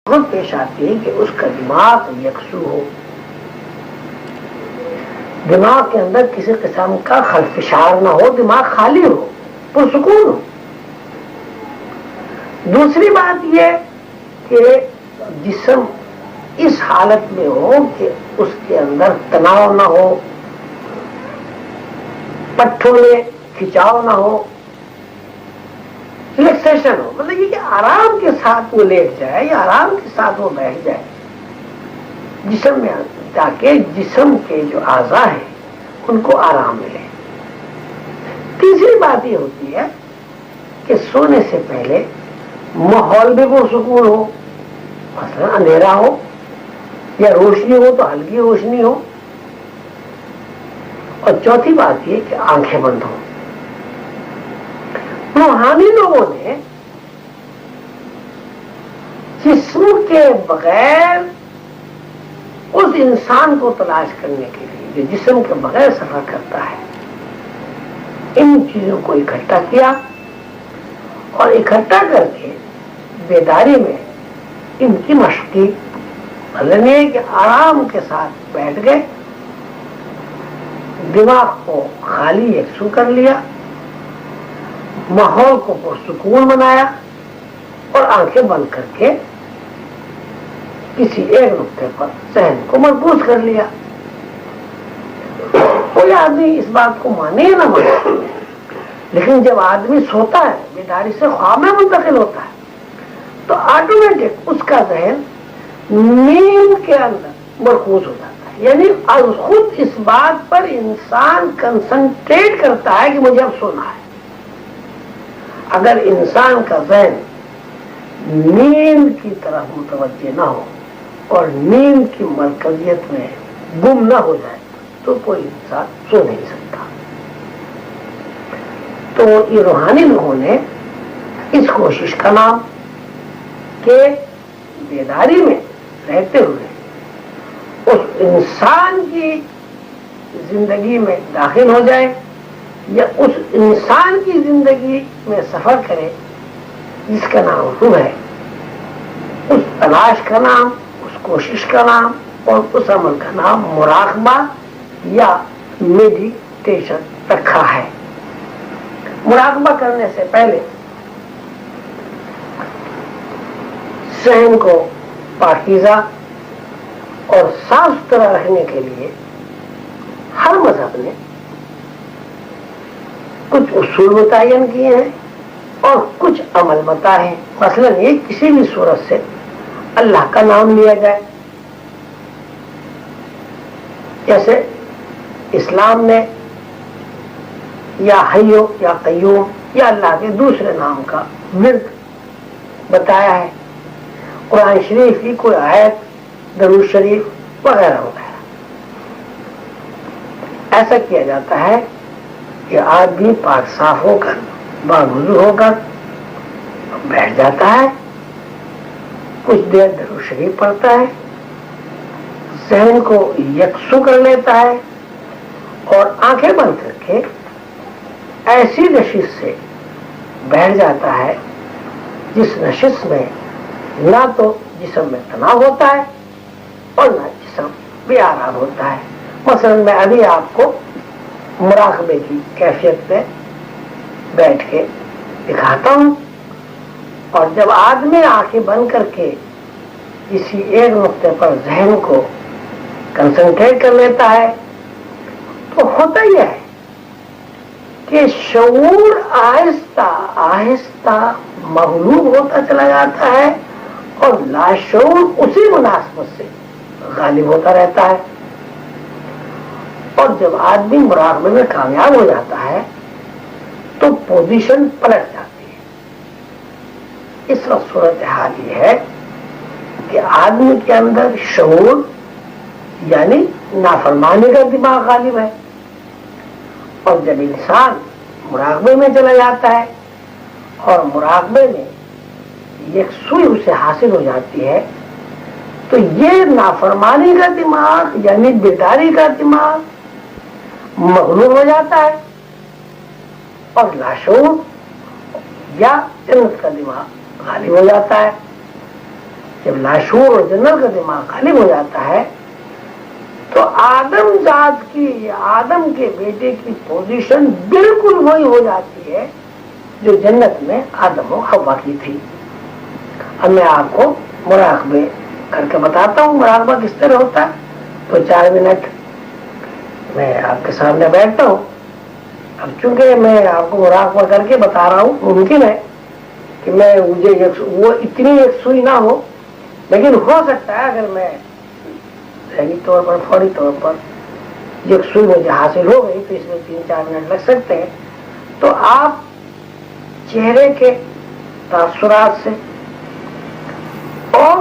ضرورت پیش آتی ہے کہ اس کا دماغ یکسو ہو، دماغ کے اندر کسی قسم کا خلفشار نہ ہو، دماغ خالی ہو، پرسکون ہو۔ دوسری بات یہ کہ جسم اس حالت میں ہو کہ اس کے اندر تناؤ نہ ہو، پٹھوں میں کھچاؤ نہ ہو، ریلیکسیشن ہو، مطلب یہ کہ آرام کے ساتھ وہ لیٹ جائے یا آرام کے ساتھ وہ بیٹھ جائے جسم میں، تاکہ جسم کے جو اعضاء ہیں ان کو آرام ملے۔ تیسری بات یہ ہوتی ہے کہ سونے سے پہلے ماحول بھی پرسکون ہو، مثلا اندھیرا ہو یا روشنی ہو تو ہلکی روشنی ہو، اور چوتھی بات یہ کہ آنکھیں بند ہوں۔ روحانی لوگوں نے جسم کے بغیر اس انسان کو تلاش کرنے کے لیے جو جسم کے بغیر سفر کرتا ہے، ان چیزوں کو اکٹھا کیا اور اکٹھا کر کے بیداری میں ان کی مشق کی۔ مطلب یہ کہ آرام کے ساتھ بیٹھ گئے، دماغ کو خالی یکسو کر لیا، ماحول کو پرسکون بنایا اور آنکھیں بند کر کے کسی ایک نقطے پر ذہن کو مرکوز کر لیا۔ کوئی آدمی اس بات کو مانے یا نہ مانے، لیکن جب آدمی سوتا ہے، بیداری سے خواب میں منتقل ہوتا ہے، تو آٹومیٹک اس کا ذہن نیند کے اندر مرکوز ہو جاتا ہے، یعنی از خود اس بات پر انسان کنسنٹریٹ کرتا ہے کہ مجھے اب سونا ہے۔ اگر انسان کا ذہن نیند کی طرف متوجہ نہ ہو اور نیند کی مرکزیت میں گم نہ ہو جائے تو کوئی انسان سو نہیں سکتا۔ تو یہ روحانی لوگوں نے اس کوشش کا نام کہ بیداری میں رہتے ہوئے اس انسان کی زندگی میں داخل ہو جائے یا اس انسان کی زندگی میں سفر کرے جس کا نام روح ہے، اس تلاش کا نام، اس کوشش کا نام اور اس عمل کا نام مراقبہ یا میڈیٹیشن رکھا ہے۔ مراقبہ کرنے سے پہلے ذہن کو پاکیزہ اور صاف ستھرا رکھنے کے لیے ہر مذہب نے کچھ اصول متعین کیے ہیں اور کچھ عمل بتائے ہیں۔ مثلا یہ کسی بھی صورت سے اللہ کا نام لیا جائے، جیسے اسلام نے یا حیو یا قیوم یا اللہ کے دوسرے نام کا ورد بتایا ہے، قرآن شریف کی کوئی آیت، درود شریف وغیرہ وغیرہ۔ ایسا کیا جاتا ہے کہ آدمی پاک صاف ہو کر باوضو ہو کر بیٹھ جاتا ہے، کچھ دیر درود شریف پڑھتا ہے، ذہن کو یکسو کر لیتا ہے اور آنکھیں بند کر کے ایسی نشست سے بیٹھ جاتا ہے جس نشست میں نہ تو جسم میں تناؤ ہوتا ہے اور نہ جسم بے آرام ہوتا ہے۔ مثلا میں ابھی آپ کو مراقبے کی کیفیت میں بیٹھ کے دکھاتا ہوں، اور جب آدمی آنکھیں بند کر کے کسی ایک نقطے پر ذہن کو کنسنٹریٹ کر لیتا ہے تو ہوتا یہ ہے کہ شعور آہستہ آہستہ مغلوب ہوتا چلا جاتا ہے اور لاشعور اسی مناسبت سے غالب ہوتا رہتا ہے، اور جب آدمی مراقبے میں کامیاب ہو جاتا ہے تو پوزیشن پلٹ جاتی ہے۔ اس وقت صورتحال یہ ہے کہ آدمی کے اندر شعور یعنی نافرمانی کا دماغ غالب ہے، اور جب انسان مراقبے میں چلا جاتا ہے اور مراقبے میں یکسوئی اسے حاصل ہو جاتی ہے تو یہ نافرمانی کا دماغ یعنی بیداری کا دماغ مغلوب ہو جاتا ہے اور لاشعور یا جنت کا دماغ غالب ہو جاتا ہے۔ جب لاشعور اور جنرل کا دماغ غالب ہو جاتا ہے تو آدم ذات کی آدم کے بیٹے کی پوزیشن بالکل وہی ہو جاتی ہے جو جنت میں آدم و حوا کی تھی. اب میں آپ کو مراقبے کر کے بتاتا ہوں مراقبہ کس طرح ہوتا ہے. تو 4 منٹ میں آپ کے سامنے بیٹھتا ہوں. اب چونکہ میں آپ کو مراقبہ کر کے بتا رہا ہوں, ممکن ہے کہ میں مجھے وہ اتنی یکسوئی نہ ہو, لیکن ہو سکتا ہے اگر میں ذہنی طور پر فوری طور پر یکسوئی مجھے حاصل ہو گئی تو اس میں 3-4 منٹ لگ سکتے ہیں. تو آپ چہرے کے تاثرات سے اور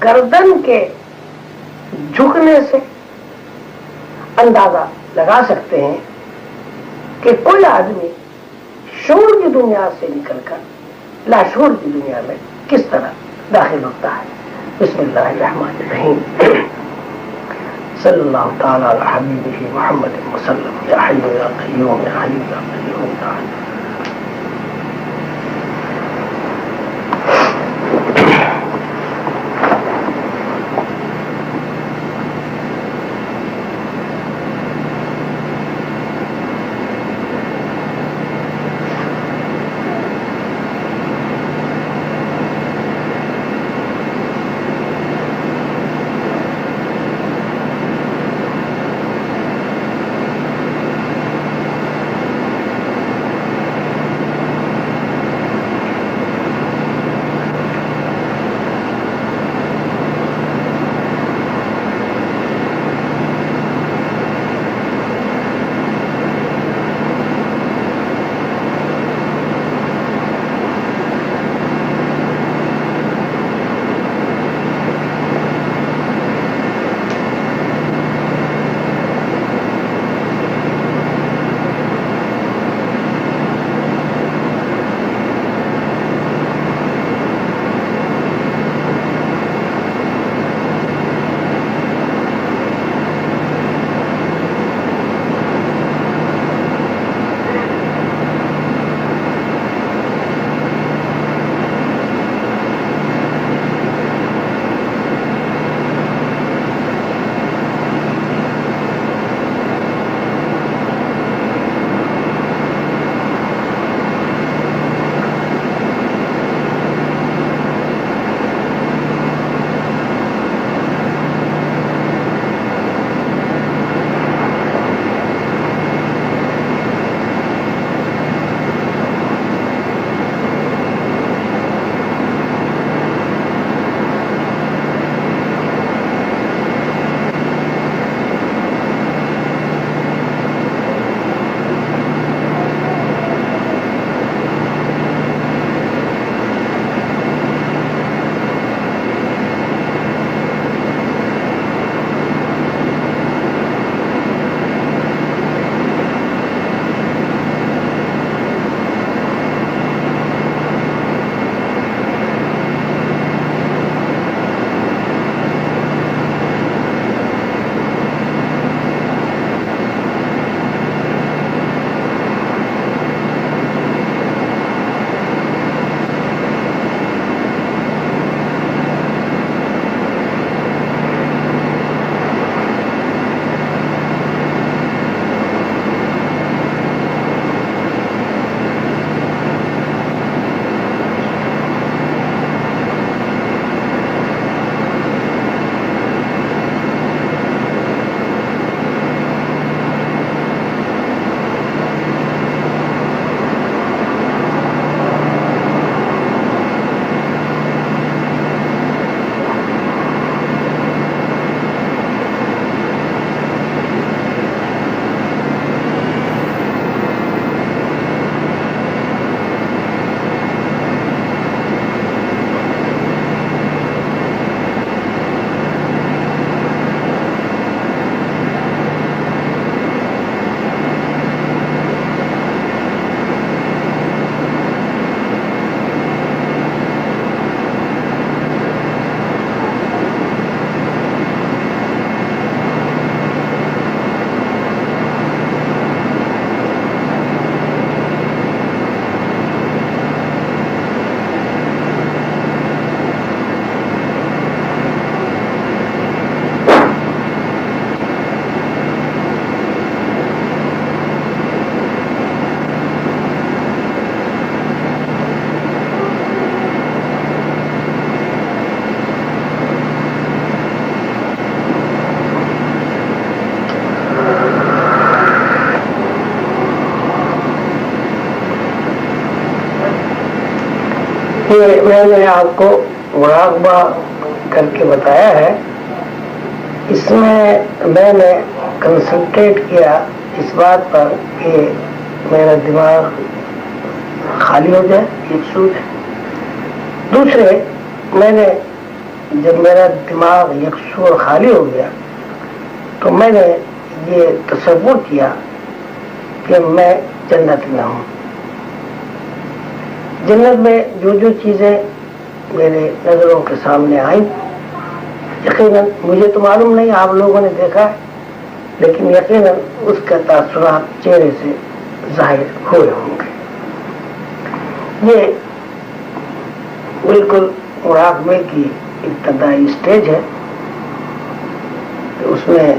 گردن کے جھکنے سے اندازہ لگا سکتے ہیں کہ کوئی آدمی شعور کی دنیا سے نکل کر لاشعور کی دنیا میں کس طرح داخل ہوتا ہے. بسم اللہ الرحمن الرحیم. صلی اللہ تعالی علی حبیبہ محمد وسلم. یا حی یا قیوم یا حی یا قیوم یا حی. میں نے آپ کو مراقبہ کر کے بتایا ہے، اس میں نے کنسنٹریٹ کیا اس بات پر کہ میرا دماغ خالی ہو جائے، یکسو ہے۔ دوسرے، میں نے جب میرا دماغ یکسو اور خالی ہو گیا تو میں نے یہ تصور کیا کہ میں جنت میں ہوں۔ جنت میں جو چیزیں میرے نظروں کے سامنے آئیں، یقیناً مجھے تو معلوم نہیں، آپ لوگوں نے دیکھا ہے، لیکن یقیناً اس کے تاثرات چہرے سے ظاہر ہوئے ہوں گے۔ یہ بالکل مراقبے کی ابتدائی اسٹیج ہے کہ اس میں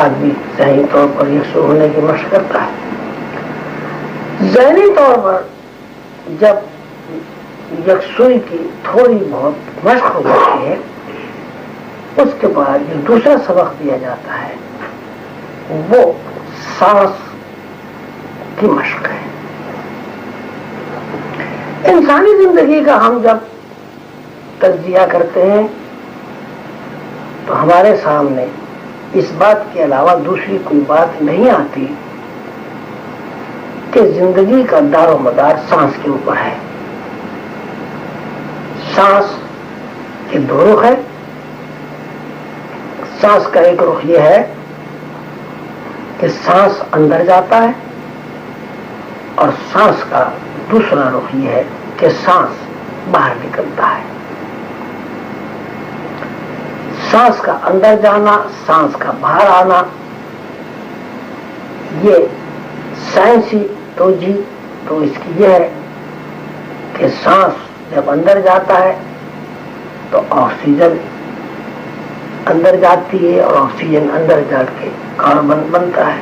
آدمی ذہنی طور پر یکسو ہونے کی مشق کرتا ہے۔ ذہنی طور پر جب یکسوئی کی تھوڑی بہت مشق ہو جاتی ہے، اس کے بعد جو دوسرا سبق دیا جاتا ہے وہ سانس کی مشق ہے۔ انسانی زندگی کا ہم جب تجزیہ کرتے ہیں تو ہمارے سامنے اس بات کے علاوہ دوسری کوئی بات نہیں آتی کہ زندگی کا دار و مدار سانس کے اوپر ہے۔ سانس کے دو رخ ہے۔ سانس کا ایک رخ یہ ہے کہ سانس اندر جاتا ہے، اور سانس کا دوسرا رخ یہ ہے کہ سانس باہر نکلتا ہے۔ سانس کا اندر جانا، سانس کا باہر آنا، یہ سائنسی توجہ تو اس کی یہ ہے کہ سانس جب اندر جاتا ہے تو آکسیجن اندر جاتی ہے، اور آکسیجن اندر جا کے کاربن بنتا ہے،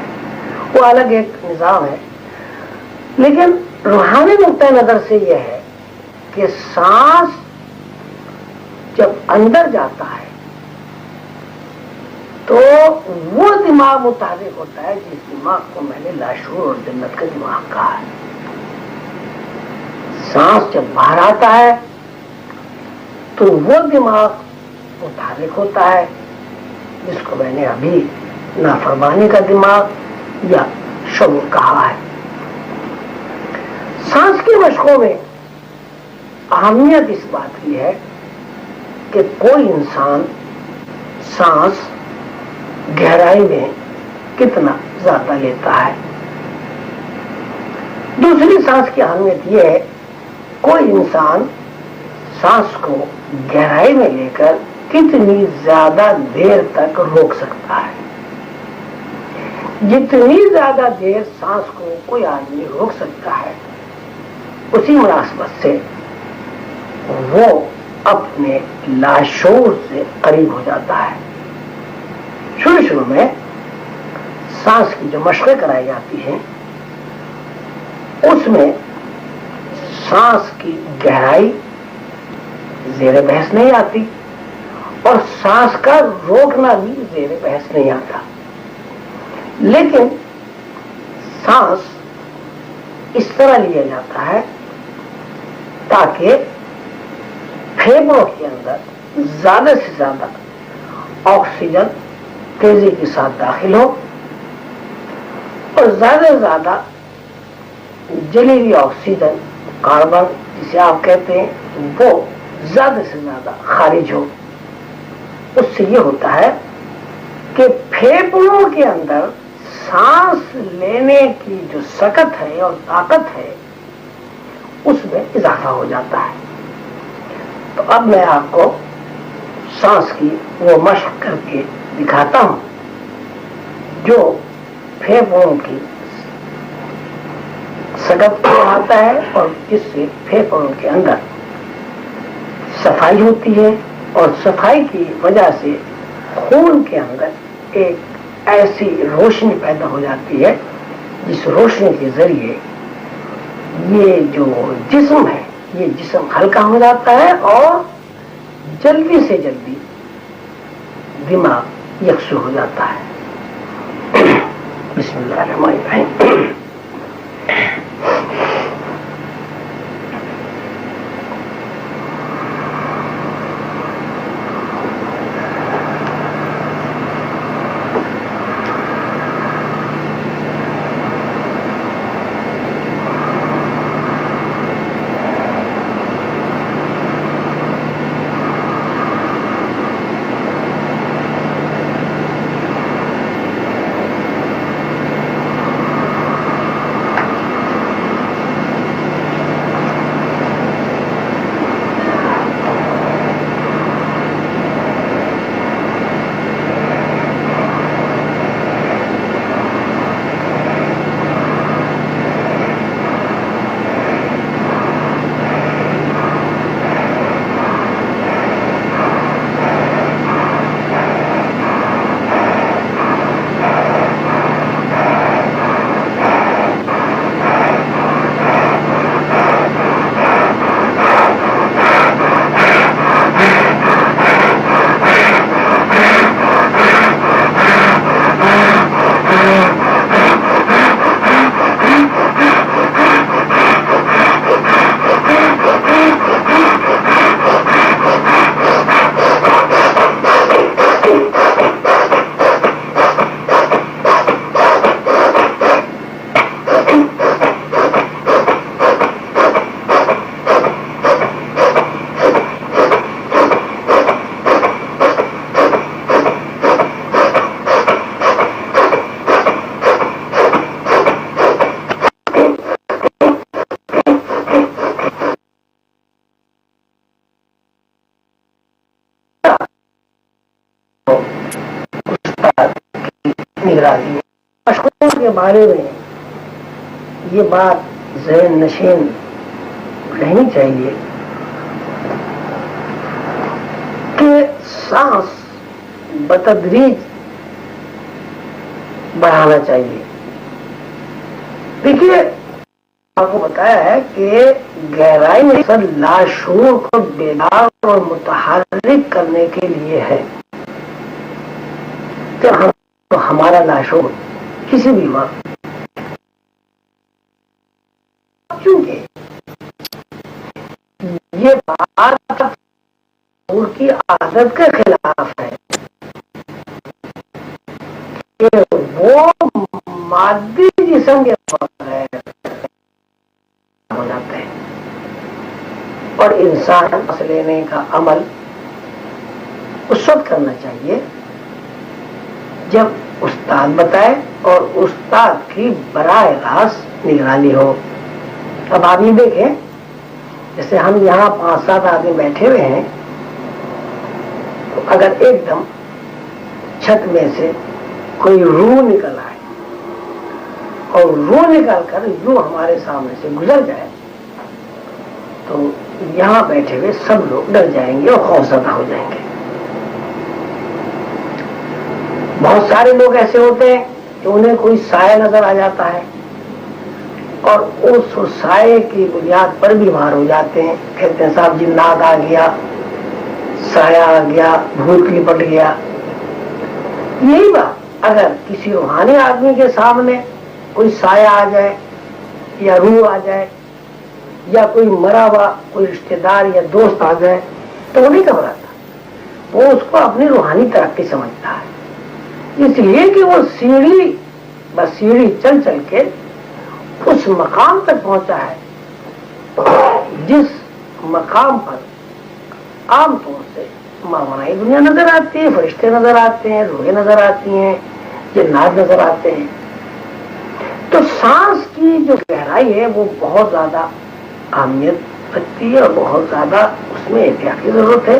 وہ الگ ایک نظام ہے۔ لیکن روحانی نقطۂ نظر سے یہ ہے کہ سانس جب اندر جاتا ہے تو وہ دماغ متحرک ہوتا ہے جس دماغ کو میں نے لاشعور اور جنت کا دماغ کہا ہے۔ سانس جب باہر آتا ہے تو وہ دماغ متحرک ہوتا ہے جس کو میں نے ابھی نافرمانی کا دماغ یا شعور کہا ہے۔ سانس کی مشقوں میں اہمیت اس بات کی ہے کہ کوئی انسان سانس گہرائی میں کتنا زیادہ لیتا ہے۔ دوسری سانس کی اہمیت یہ ہے کوئی انسان سانس کو گہرائی میں لے کر کتنی زیادہ دیر تک روک سکتا ہے۔ جتنی زیادہ دیر سانس کو کوئی آدمی روک سکتا ہے، اسی مناسبت سے وہ اپنے لاشعور سے قریب ہو جاتا ہے۔ شروع میں سانس کی جو مشقیں کرائی جاتی ہیں اس میں سانس کی گہرائی زیر بحث نہیں آتی، اور سانس کا روکنا بھی زیر بحث نہیں آتا، لیکن سانس اس طرح لیا جاتا ہے تاکہ پھیپھڑوں کے اندر زیادہ سے زیادہ آکسیجن تیزی کے ساتھ داخل ہو، اور زیادہ سے زیادہ جلی ہوئی آکسیجن کاربن جسے آپ کہتے ہیں وہ زیادہ سے زیادہ خارج ہو۔ اس سے یہ ہوتا ہے کہ پھیپھڑوں کے اندر سانس لینے کی جو سکت ہے اور طاقت ہے اس میں اضافہ ہو جاتا ہے۔ تو اب میں آپ کو سانس کی وہ مشق کر کے دکھاتا ہوں جو پھیپھڑوں کی سکت کو بڑھاتا ہے، اور جس سے پھیپھڑوں کے اندر صفائی ہوتی ہے، اور صفائی کی وجہ سے خون کے اندر ایک ایسی روشنی پیدا ہو جاتی ہے جس روشنی کے ذریعے یہ جو جسم ہے یہ جسم ہلکا ہو جاتا ہے، اور جلدی سے جلدی دماغ یکسو ہو جاتا ہے۔ بسم اللہ الرحمن الرحیم۔ نگرانی. مشقوں کے بارے میں یہ بات ذہن نشین رہنی چاہیے کہ سانس بتدریج بڑھانا چاہیے. دیکھیے آپ کو بتایا ہے کہ گہرائی میں سر لاشعور کو بیدار اور متحرک کرنے کے لیے ہے کہ ہمارا لاشعور کسی بھی وقت، چونکہ یہ بات شعور کی عادت کے خلاف ہے کہ وہ مادی جسم کے ہو جاتے ہیں اور انسان سانس لینے کا عمل اس وقت کرنا چاہیے جب استاد بتائے اور استاد کی براہ راست نگرانی ہو. اب آپ یہ دیکھیں، جیسے ہم یہاں 5-7 آدمی بیٹھے ہوئے ہیں، تو اگر ایک دم چھت میں سے کوئی روح نکل آئے اور روح نکال کر یوں ہمارے سامنے سے گزر جائے تو یہاں بیٹھے ہوئے سب لوگ ڈر جائیں گے اور خوفزدہ ہو جائیں گے. بہت سارے لوگ ایسے ہوتے ہیں کہ انہیں کوئی سایہ نظر آ جاتا ہے اور اس سائے کی بنیاد پر بیمار ہو جاتے ہیں. کہتے ہیں صاحب جنات آ گیا، سایہ آ گیا، بھوت لپٹ گیا. یہی بات اگر کسی روحانی آدمی کے سامنے کوئی سایہ آ جائے یا روح آ جائے یا کوئی مرا ہوا کوئی رشتے دار یا دوست آ جائے تو وہ نہیں گھبراتا، وہ اس کو اپنی روحانی ترقی سمجھتا ہے. اس لیے کہ وہ سیڑھی بس سیڑھی چل چل کے اس مقام تک پہنچا ہے جس مقام پر عام طور سے ماورائے دنیا نظر آتی ہے، فرشتے نظر آتے ہیں، روحیں نظر آتی ہیں، جنات نظر آتے ہیں. تو سانس کی جو گہرائی ہے وہ بہت زیادہ اہمیت رکھتی ہے اور بہت زیادہ اس میں احتیاط کی ضرورت ہے.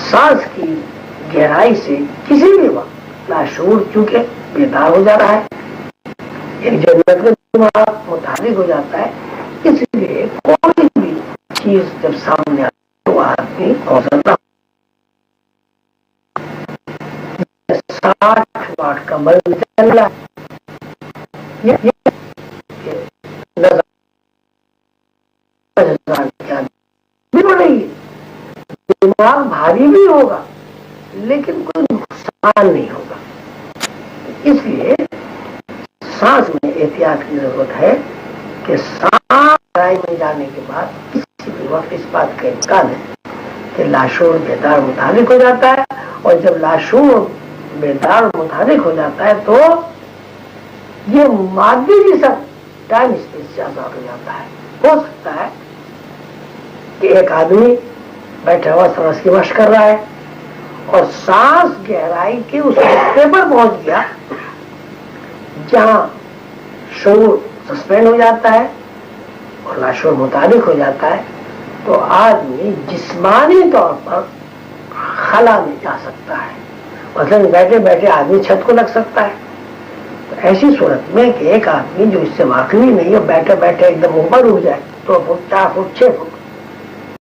سانس کی گہرائی سے کسی بھی وقت لاشعور چونکہ بیدار ہو جا رہا ہے، ایک جنت کا دماغ متحرک ہو جاتا ہے. اس لیے کوئی بھی چیز جب سامنے آتی ہے تو آدمی خوفزدہ 60 واٹ کا بلب چل رہا ہے، دماغ بھاری بھی ہوگا لیکن کوئی نقصان نہیں ہوگا. اس لیے سانس میں احتیاط کی ضرورت ہے کہ سانس میں جانے کے بعد کسی بھی وقت اس بات کا امکان ہے کہ لاشعور بیدار متحرک ہو جاتا ہے، اور جب لاشعور بیدار متحرک ہو جاتا ہے تو یہ مادی جسم ٹائم اسپیس سے آزاد ہو جاتا ہے. ہو سکتا ہے کہ ایک آدمی بیٹھا ہوا سانس کی مشق کر رہا ہے اور سانس گہرائی کے اس نقطے پر پہنچ گیا جہاں شعور سسپینڈ ہو جاتا ہے اور لاشعور متحرک ہو جاتا ہے، تو آدمی جسمانی طور پر خلا میں جا سکتا ہے. مثلا بیٹھے بیٹھے آدمی چھت کو لگ سکتا ہے. تو ایسی صورت میں کہ ایک آدمی جو اس سے واقعی نہیں ہے بیٹھے بیٹھے ایک دم اوپر اٹھ جائے 2 فٹ 4 فٹ 6 فٹ